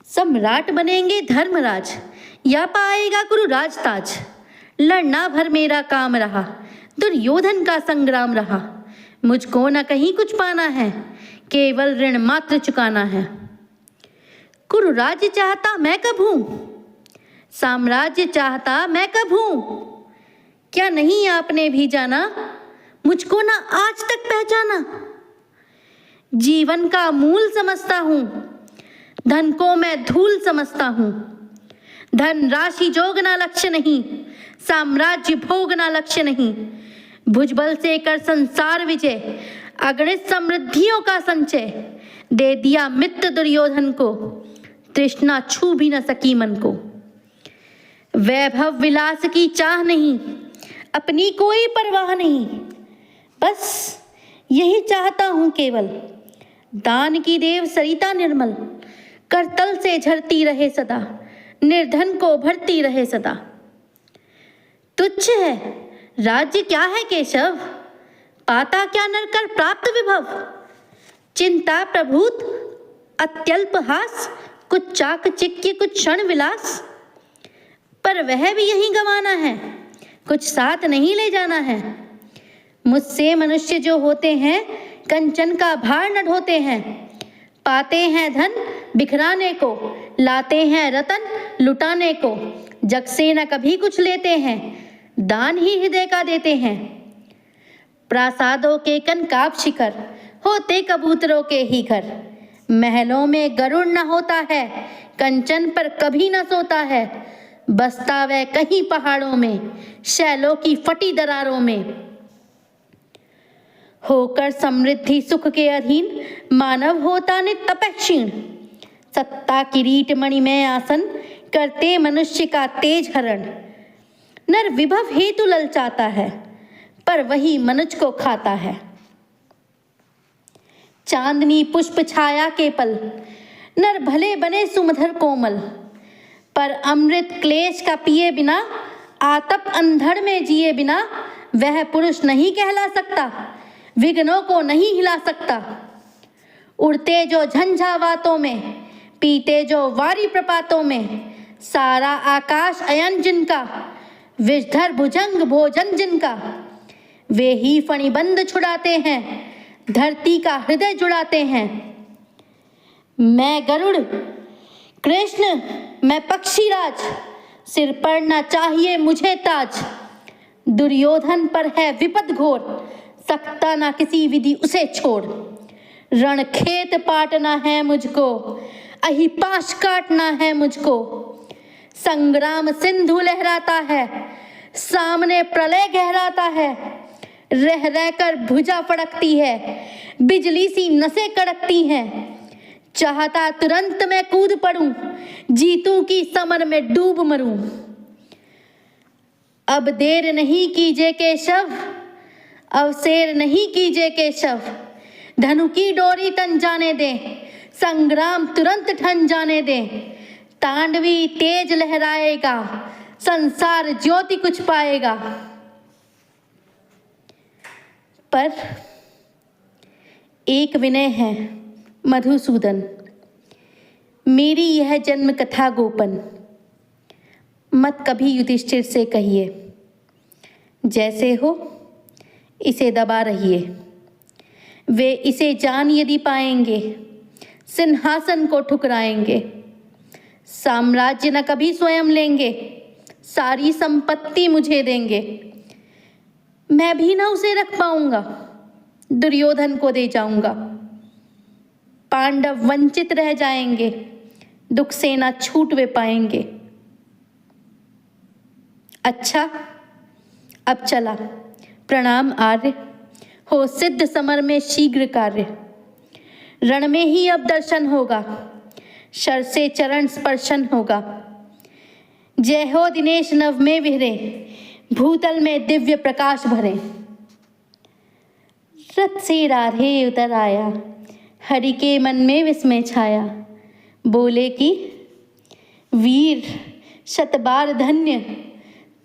सम्राट बनेंगे धर्मराज या पाएगा गुरु राजताज। लड़ना भर मेरा काम रहा, दुर्योधन का संग्राम रहा। मुझको न कहीं कुछ पाना है, केवल ऋण मात्र चुकाना है। गुरु राज्य चाहता मैं कब हूँ, साम्राज्य चाहता मैं कब हूँ। क्या नहीं आपने भी जाना, मुझको ना आज तक पहचाना। जीवन का मूल समझता हूँ, धन को मैं धूल समझता हूँ। धन राशि जोगना लक्ष्य नहीं, साम्राज्य भोगना लक्ष्य नहीं। भुजबल से कर संसार विजय, अगणित समृद्धियों का संचय। दे दिया मित्र दुर्योधन को, तृष्णा छू भी न सकी मन को। वैभव विलास की चाह नहीं, अपनी कोई परवाह नहीं। बस यही चाहता हूँ केवल, दान की देव सरिता निर्मल। करतल से झरती रहे सदा, निर्धन को भरती रहे सदा। तुच्छ है राज्य क्या है केशव, पाता क्या नर कर प्राप्त विभव। चिंता प्रभूत अत्यल्प हास, कुछ चाकचिक्य कुछ क्षण विलास। पर वह भी यहीं गंवाना है, कुछ साथ नहीं ले जाना है। मुझसे मनुष्य जो होते हैं, कंचन का भार न ढोते हैं। पाते हैं धन बिखराने को, लाते हैं रतन लुटाने को। जग से न कभी कुछ लेते हैं, दान ही हृदय का देते हैं। प्रासादों के कनकाब शिखर, होते कबूतरों के ही घर। महलों में गरुड़ न होता है, कंचन पर कभी न सोता है। बसता वह कहीं पहाड़ों में, शैलों की फटी दरारों में। होकर समृद्धि सुख के अधीन, मानव होता नित तपक्षीण। सत्ता किरीट मणिमय आसन, करते मनुष्य का तेज हरण। नर विभव हेतु ललचाता है, पर वही मनुज को खाता है। चांदनी पुष्प छाया के पल, नर भले बने सुमधुर कोमल। पर अमृत क्लेश का पिए बिना, आतप अंधड़ में जिए बिना। वह पुरुष नहीं कहला सकता, विघ्नों को नहीं हिला सकता। उड़ते जो झंझावातों में, पीते जो वारी प्रपातों में। सारा आकाश अयन जिनका, विषधर भुजंग भोजन जिनका। वे ही फणिबंध छुड़ाते हैं, धरती का हृदय जुड़ाते हैं। मैं गरुड़ कृष्ण, मैं पक्षीराज, सिर पर न चाहिए मुझे ताज। दुर्योधन पर है विपद घोर, सकता ना किसी विधि उसे छोड़। रण खेत पाटना है मुझको, अहिपाश काटना है मुझको। संग्राम सिंधु लहराता है, सामने प्रलय गहराता है। रह रह कर भुजा फड़कती है, बिजली सी नसें कड़कती हैं। चाहता तुरंत मैं कूद पड़ूं, जीतूं की समर में डूब मरूं। अब देर नहीं कीजिए केशव, अवसेर नहीं कीजिए केशव। धनु की डोरी तन जाने दें, संग्राम तुरंत ठन जाने दें। तांडवी तेज लहराएगा, संसार ज्योति कुछ पाएगा। पर एक विनय है मधुसूदन, मेरी यह जन्म कथा गोपन। मत कभी युधिष्ठिर से कहिए, जैसे हो इसे दबा रहिए। वे इसे जान यदि पाएंगे, सिंहासन को ठुकराएंगे। साम्राज्य न कभी स्वयं लेंगे, सारी संपत्ति मुझे देंगे। मैं भी ना उसे रख पाऊंगा, दुर्योधन को दे जाऊंगा। पांडव वंचित रह जाएंगे, दुख से ना छूट वे पाएंगे। अच्छा अब चला, प्रणाम आर्य। हो सिद्ध समर में शीघ्र कार्य। रण में ही अब दर्शन होगा, शर से चरण स्पर्शन होगा। जय हो दिनेश नव में विहरे, भूतल में दिव्य प्रकाश भरे। रथ से राधे उतर आया, हरि के मन में विस्मय छाया। बोले कि वीर शतबार धन्य,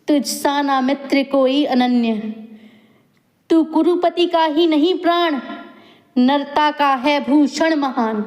तुझ सा ना मित्र कोई अनन्य। तू कुरुपति का ही नहीं प्राण, नरता का है भूषण महान।